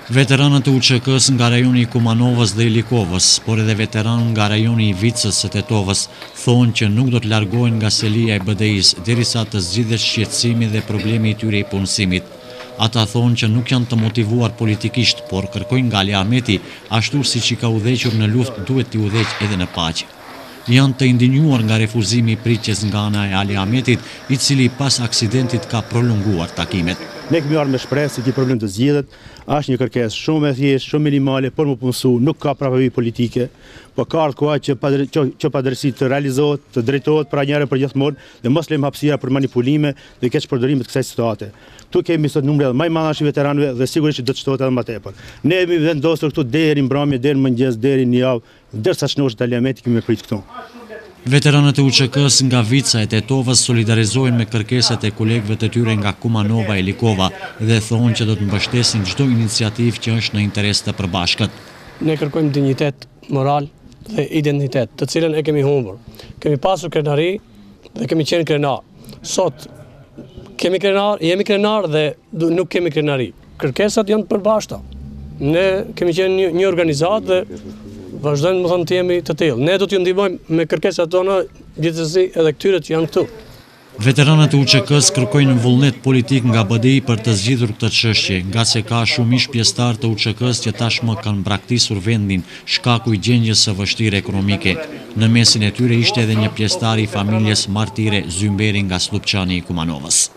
Veteranët e UÇK-s nga rajoni i Kumanovës dhe i Likovës, por edhe veteranë nga rajoni i Vicës së Tetovës, thonë që nuk do të largohen nga selia e BDI-s derisa të zgjidhet shqetësimi dhe problemi i tyre i punësimit. Ata thonë që nuk janë të motivuar politikisht, por kërkojnë nga Ali Ahmeti, ashtu siç i ka udhëhequr në luftë, duhet t'i udhëheqë edhe në paqe. Janë të indinjuar nga refuzimi i pritjes nga ana e Ali Ahmetit, i cili pas aksidentit ka prolonguar takimet. Ne kemi ardhur me shpresë se ky problem të zgjidhet, është një kërkesë shumë e thjeshtë, shumë minimale, por më punësu, nuk ka prapavi politike, po ka ardhur koha që padrejësia të realizohet, të drejtohet pra njëherë për gjithmonë dhe mos lëm hapësira për manipulime dhe keq përdorime të kësaj situate. Tu kemi sot numrin më i madh të veteranëve dhe sigurisht do të shtohet edhe më tepër. Ne jemi vendosur këtu deri mbrëmje, deri mëngjes, deri në javë, derisa shnohet Ali Ahmeti kemi prit këtu. Veteranët e UÇK-s nga Vica e Tetovës solidarizohen me kërkesat e kolegëve të tyre nga Kumanova e Likova dhe thonë që do të mbështesin çdo iniciativë që është në interes të përbashkët. Ne kërkojmë dinjitet moral dhe identitet, të cilën e kemi humbur. Kemi pasur krenari dhe kemi qenë krenar. Sot kemi krenar, jemi krenar dhe nuk kemi krenari. Kërkesat janë të përbashkëta. Ne kemi qenë një organizatë dhe vazhdojmë më thënë të jemi të tillë. Ne do t'ju ndihmojmë me kërkesat tona, gjithsesi edhe këtyre që janë këtu. Veteranët e UÇK-s kërkojnë vullnet politik nga BDI për të zgjidhur këtë çështje, nga se ka shumë ish pjesëtar të UÇK-s që tashmë kanë braktisur vendin shkaku i gjendjes së vështirë ekonomike. Në mesin e tyre ishte edhe një pjesëtar i familjes martire Zymberi nga Slupçani i Kumanovës.